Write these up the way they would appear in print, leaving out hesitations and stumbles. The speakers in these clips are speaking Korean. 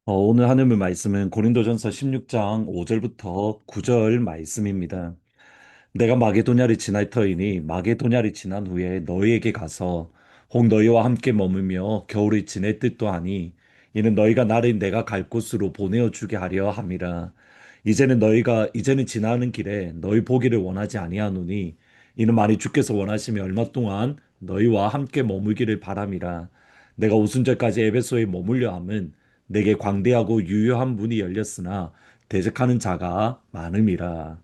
오늘 하늘 말씀은 고린도전서 16장 5절부터 9절 말씀입니다. 내가 마게도냐를 지날 터이니 마게도냐를 지난 후에 너희에게 가서 혹 너희와 함께 머물며 겨울을 지낼 듯도 하니 이는 너희가 나를 내가 갈 곳으로 보내어 주게 하려 함이라. 이제는 지나는 길에 너희 보기를 원하지 아니하노니 이는 만일 주께서 원하시면 얼마 동안 너희와 함께 머물기를 바람이라. 내가 오순절까지 에베소에 머물려 함은 내게 광대하고 유효한 문이 열렸으나 대적하는 자가 많음이라.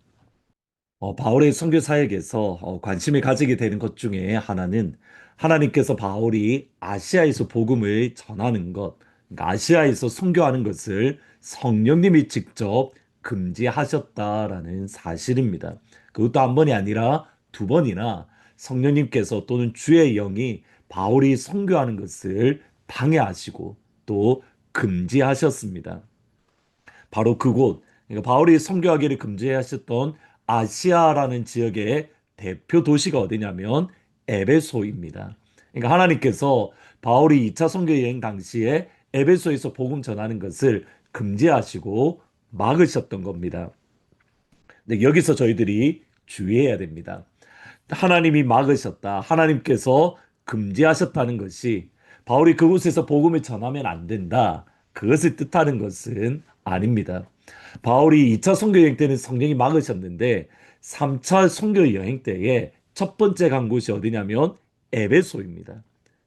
바울의 선교 사역에서 관심을 가지게 되는 것 중에 하나는 하나님께서 바울이 아시아에서 복음을 전하는 것, 그러니까 아시아에서 선교하는 것을 성령님이 직접 금지하셨다라는 사실입니다. 그것도 한 번이 아니라 두 번이나 성령님께서 또는 주의 영이 바울이 선교하는 것을 방해하시고 또 금지하셨습니다. 바로 그곳, 그러니까 바울이 선교하기를 금지하셨던 아시아라는 지역의 대표 도시가 어디냐면 에베소입니다. 그러니까 하나님께서 바울이 2차 선교 여행 당시에 에베소에서 복음 전하는 것을 금지하시고 막으셨던 겁니다. 근데 여기서 저희들이 주의해야 됩니다. 하나님이 막으셨다. 하나님께서 금지하셨다는 것이 바울이 그곳에서 복음을 전하면 안 된다. 그것을 뜻하는 것은 아닙니다. 바울이 2차 선교 여행 때는 성령이 막으셨는데 3차 선교 여행 때에 첫 번째 간 곳이 어디냐면 에베소입니다.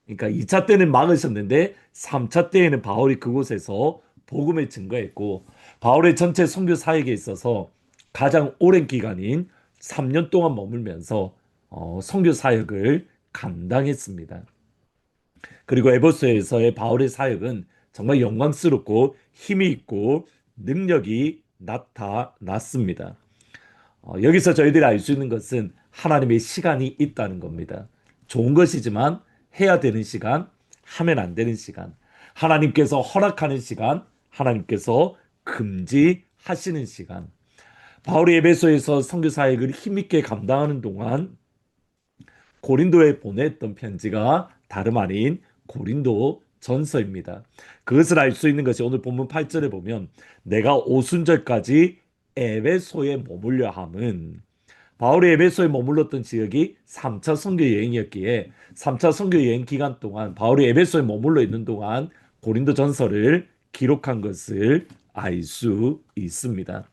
그러니까 2차 때는 막으셨는데 3차 때에는 바울이 그곳에서 복음을 증거했고 바울의 전체 선교 사역에 있어서 가장 오랜 기간인 3년 동안 머물면서 선교 사역을 감당했습니다. 그리고 에베소에서의 바울의 사역은 정말 영광스럽고 힘이 있고 능력이 나타났습니다. 여기서 저희들이 알 수 있는 것은 하나님의 시간이 있다는 겁니다. 좋은 것이지만 해야 되는 시간, 하면 안 되는 시간, 하나님께서 허락하는 시간, 하나님께서 금지하시는 시간. 바울이 에베소에서 선교 사역을 힘있게 감당하는 동안 고린도에 보냈던 편지가 다름 아닌 고린도 전서입니다. 그것을 알 수 있는 것이 오늘 본문 8절에 보면 내가 오순절까지 에베소에 머물려 함은 바울이 에베소에 머물렀던 지역이 3차 선교 여행이었기에 3차 선교 여행 기간 동안 바울이 에베소에 머물러 있는 동안 고린도 전서를 기록한 것을 알 수 있습니다.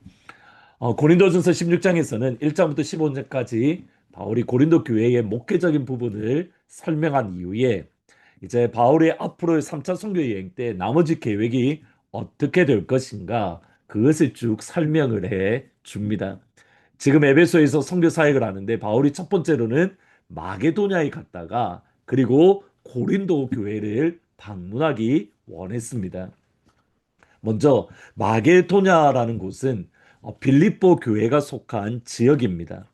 고린도전서 16장에서는 1장부터 15장까지 바울이 고린도 교회의 목회적인 부분을 설명한 이후에 이제 바울의 앞으로의 3차 선교 여행 때 나머지 계획이 어떻게 될 것인가 그것을 쭉 설명을 해 줍니다. 지금 에베소에서 선교 사역을 하는데 바울이 첫 번째로는 마게도냐에 갔다가 그리고 고린도 교회를 방문하기 원했습니다. 먼저 마게도냐라는 곳은 빌립보 교회가 속한 지역입니다.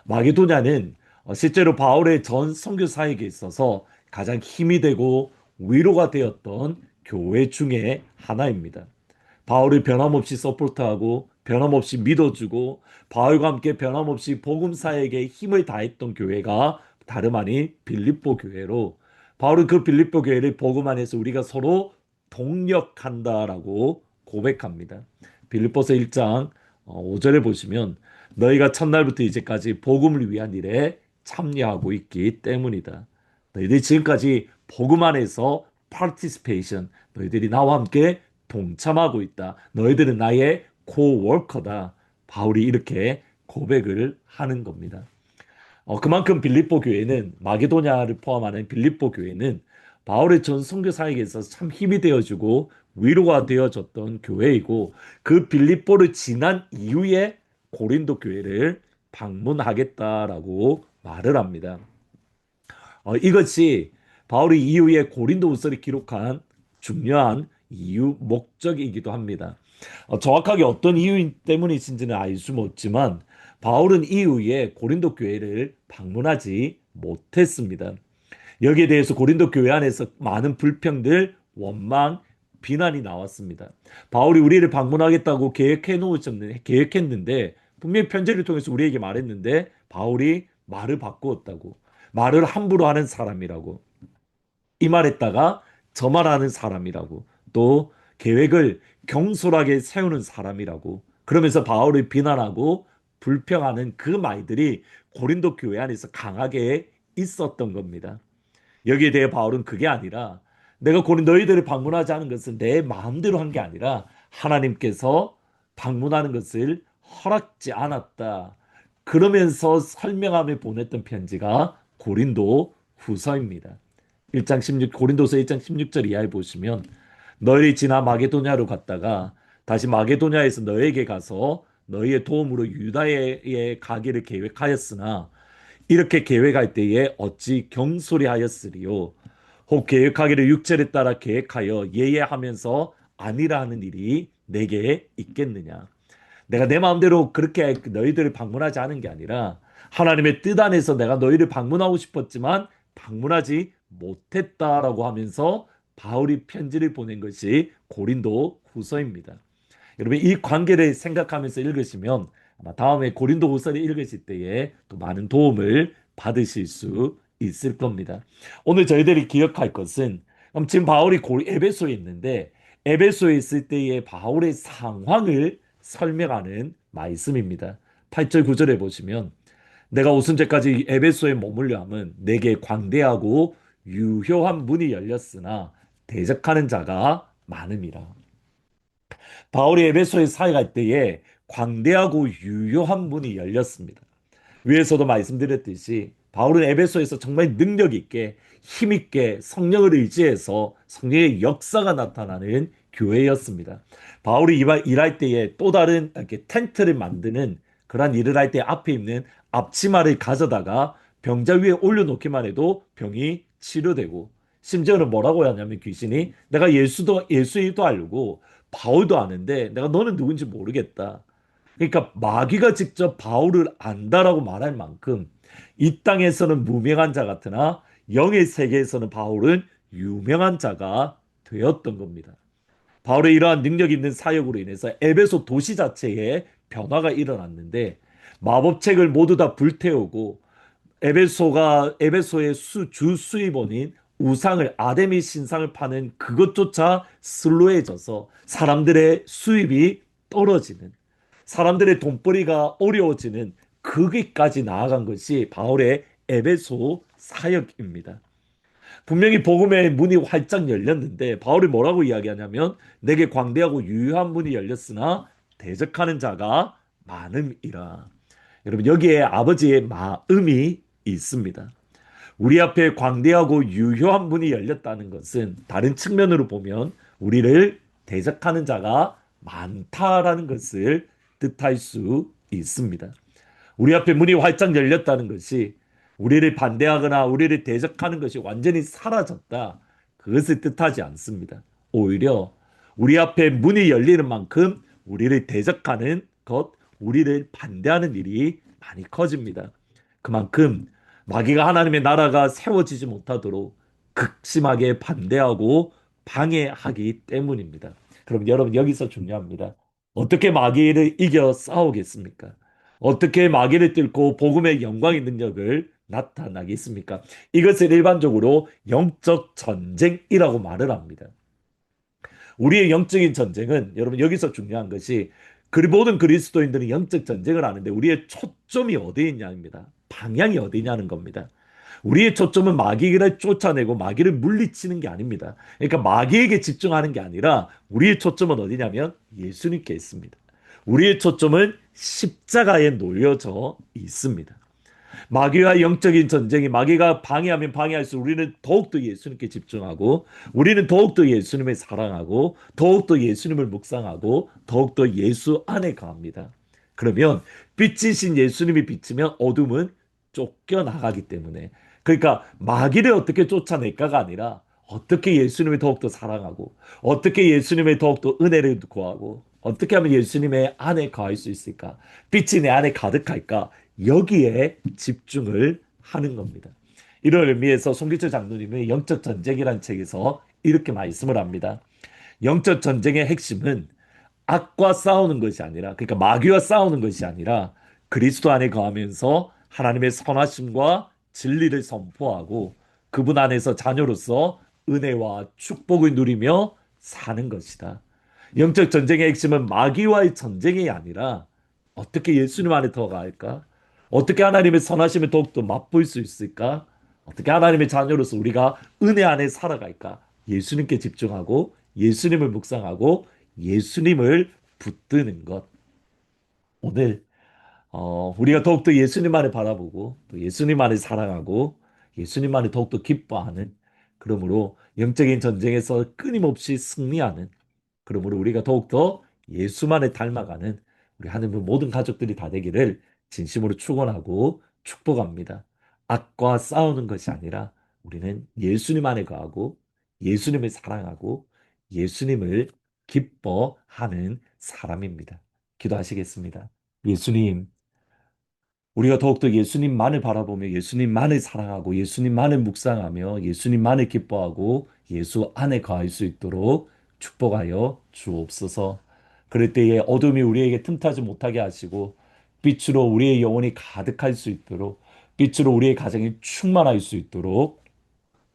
마게도냐는 실제로 바울의 전 선교 사역에 있어서 가장 힘이 되고 위로가 되었던 교회 중에 하나입니다. 바울을 변함없이 서포트하고 변함없이 믿어주고 바울과 함께 변함없이 복음 사역에 힘을 다했던 교회가 다름 아닌 빌립보 교회로 바울은 그 빌립보 교회를 복음 안에서 우리가 서로 동력한다라고 고백합니다. 빌립보서 1장 5절에 보시면 너희가 첫날부터 이제까지 복음을 위한 일에 참여하고 있기 때문이다. 너희들이 지금까지 복음 안에서 participation, 너희들이 나와 함께 동참하고 있다. 너희들은 나의 코워커다. 바울이 이렇게 고백을 하는 겁니다. 그만큼 빌립보 교회는 마게도냐를 포함하는 빌립보 교회는 바울의 전 선교 사역에 있어서 참 힘이 되어주고 위로가 되어줬던 교회이고 그 빌립보를 지난 이후에 고린도 교회를 방문하겠다라고 말을 합니다. 이것이 바울이 이후에 고린도후서를 기록한 중요한 이유 목적이기도 합니다. 정확하게 어떤 이유 때문이신지는 알 수 없지만 바울은 이후에 고린도 교회를 방문하지 못했습니다. 여기에 대해서 고린도 교회 안에서 많은 불평들, 원망, 비난이 나왔습니다. 바울이 우리를 방문하겠다고 계획했는데 분명히 편지를 통해서 우리에게 말했는데 바울이 말을 바꾸었다고. 말을 함부로 하는 사람이라고. 이 말했다가 저 말하는 사람이라고. 또 계획을 경솔하게 세우는 사람이라고. 그러면서 바울을 비난하고 불평하는 그 말들이 고린도 교회 안에서 강하게 있었던 겁니다. 여기에 대해 바울은 그게 아니라 내가 고린 너희들을 방문하지 않은 것은 내 마음대로 한 게 아니라 하나님께서 방문하는 것을 허락지 않았다. 그러면서 설명함에 보냈던 편지가 고린도 후서입니다. 1장 16 고린도서 1장 16절 이하에 보시면 너희를 지나 마게도냐로 갔다가 다시 마게도냐에서 너에게 가서 너희의 도움으로 유다에 가기를 계획하였으나 이렇게 계획할 때에 어찌 경솔히 하였으리요. 혹 계획하기를 육체를 따라 계획하여 예예하면서 아니라 하는 일이 내게 있겠느냐. 내가 내 마음대로 그렇게 너희들을 방문하지 않은 게 아니라 하나님의 뜻 안에서 내가 너희를 방문하고 싶었지만 방문하지 못했다라고 하면서 바울이 편지를 보낸 것이 고린도 후서입니다. 여러분 이 관계를 생각하면서 읽으시면 아마 다음에 고린도 후서를 읽으실 때에 또 많은 도움을 받으실 수 있을 겁니다. 오늘 저희들이 기억할 것은 그럼 지금 바울이 에베소에 있는데 에베소에 있을 때의 바울의 상황을 설명하는 말씀입니다. 8절 9절에 보시면 내가 오순절까지 에베소에 머물려 함은 내게 광대하고 유효한 문이 열렸으나 대적하는 자가 많음이라. 바울이 에베소에 사역할 때에 광대하고 유효한 문이 열렸습니다. 위에서도 말씀드렸듯이 바울은 에베소에서 정말 능력 있게 힘 있게 성령을 의지해서 성령의 역사가 나타나는 교회였습니다. 바울이 일할 때에 또 다른 이렇게 텐트를 만드는 그러한 일을 할 때 앞에 있는 앞치마를 가져다가 병자 위에 올려놓기만 해도 병이 치료되고 심지어는 뭐라고 하냐면 귀신이 내가 예수도 알고 바울도 아는데 내가 너는 누군지 모르겠다. 그러니까 마귀가 직접 바울을 안다라고 말할 만큼 이 땅에서는 무명한 자 같으나 영의 세계에서는 바울은 유명한 자가 되었던 겁니다. 바울의 이러한 능력 있는 사역으로 인해서 에베소 도시 자체에 변화가 일어났는데 마법책을 모두 다 불태우고 에베소의 주 수입원인 우상을 아데미 신상을 파는 그것조차 슬로해져서 사람들의 수입이 떨어지는 사람들의 돈벌이가 어려워지는 거기까지 나아간 것이 바울의 에베소 사역입니다. 분명히 복음의 문이 활짝 열렸는데 바울이 뭐라고 이야기하냐면 내게 광대하고 유효한 문이 열렸으나 대적하는 자가 많음이라. 여러분 여기에 아버지의 마음이 있습니다. 우리 앞에 광대하고 유효한 문이 열렸다는 것은 다른 측면으로 보면 우리를 대적하는 자가 많다라는 것을 뜻할 수 있습니다. 우리 앞에 문이 활짝 열렸다는 것이 우리를 반대하거나 우리를 대적하는 것이 완전히 사라졌다. 그것을 뜻하지 않습니다. 오히려 우리 앞에 문이 열리는 만큼 우리를 대적하는 것, 우리를 반대하는 일이 많이 커집니다. 그만큼 마귀가 하나님의 나라가 세워지지 못하도록 극심하게 반대하고 방해하기 때문입니다. 그럼 여러분 여기서 중요합니다. 어떻게 마귀를 이겨 싸우겠습니까? 어떻게 마귀를 뚫고 복음의 영광의 능력을 나타나겠습니까? 이것을 일반적으로 영적 전쟁이라고 말을 합니다. 우리의 영적인 전쟁은 여러분 여기서 중요한 것이 모든 그리스도인들은 영적 전쟁을 하는데 우리의 초점이 어디에 있냐입니다. 방향이 어디냐는 겁니다. 우리의 초점은 마귀를 쫓아내고 마귀를 물리치는 게 아닙니다. 그러니까 마귀에게 집중하는 게 아니라 우리의 초점은 어디냐면 예수님께 있습니다. 우리의 초점은 십자가에 놓여져 있습니다. 마귀와 영적인 전쟁이 마귀가 방해하면 방해할수록 우리는 더욱더 예수님께 집중하고 우리는 더욱더 예수님을 사랑하고 더욱더 예수님을 묵상하고 더욱더 예수 안에 거합니다. 그러면 빛이신 예수님이 비치면 어둠은 쫓겨나가기 때문에 그러니까 마귀를 어떻게 쫓아낼까가 아니라 어떻게 예수님을 더욱더 사랑하고 어떻게 예수님의 더욱더 은혜를 구하고 어떻게 하면 예수님의 안에 거할 수 있을까? 빛이 내 안에 가득할까? 여기에 집중을 하는 겁니다. 이런 의미에서 송기철 장로님의 영적 전쟁이라는 책에서 이렇게 말씀을 합니다. 영적 전쟁의 핵심은 악과 싸우는 것이 아니라, 그러니까 마귀와 싸우는 것이 아니라 그리스도 안에 거하면서 하나님의 선하심과 진리를 선포하고 그분 안에서 자녀로서 은혜와 축복을 누리며 사는 것이다. 영적 전쟁의 핵심은 마귀와의 전쟁이 아니라 어떻게 예수님 안에 더 가할까? 어떻게 하나님의 선하심을 더욱더 맛볼 수 있을까? 어떻게 하나님의 자녀로서 우리가 은혜 안에 살아갈까? 예수님께 집중하고 예수님을 묵상하고 예수님을 붙드는 것. 오늘 우리가 더욱더 예수님만을 바라보고 또 예수님만을 사랑하고 예수님만을 더욱더 기뻐하는, 그러므로 영적인 전쟁에서 끊임없이 승리하는, 그러므로 우리가 더욱더 예수만을 닮아가는 우리 하나님의 모든 가족들이 다 되기를 진심으로 축원하고 축복합니다. 악과 싸우는 것이 아니라 우리는 예수님 안에 거하고 예수님을 사랑하고 예수님을 기뻐하는 사람입니다. 기도하시겠습니다. 예수님, 우리가 더욱더 예수님만을 바라보며 예수님만을 사랑하고 예수님만을 묵상하며 예수님만을 기뻐하고 예수 안에 거할 수 있도록 축복하여 주옵소서. 그럴 때에 어둠이 우리에게 틈타지 못하게 하시고 빛으로 우리의 영혼이 가득할 수 있도록, 빛으로 우리의 가정이 충만할 수 있도록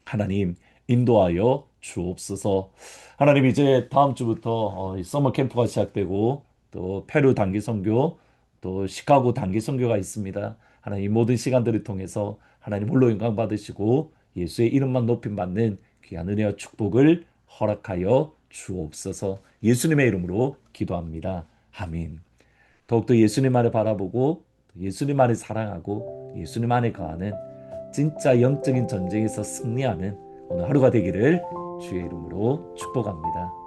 하나님 인도하여 주옵소서. 하나님, 이제 다음 주부터 이 서머 캠프가 시작되고 또 페루 단기 선교, 또 시카고 단기 선교가 있습니다. 하나님, 이 모든 시간들을 통해서 하나님 홀로 영광 받으시고 예수의 이름만 높임 받는 귀한 은혜와 축복을 허락하여 주옵소서. 예수님의 이름으로 기도합니다. 아멘. 더욱더 예수님 안을 바라보고 예수님 안을 사랑하고 예수님 안에 거하는 진짜 영적인 전쟁에서 승리하는 오늘 하루가 되기를 주의 이름으로 축복합니다.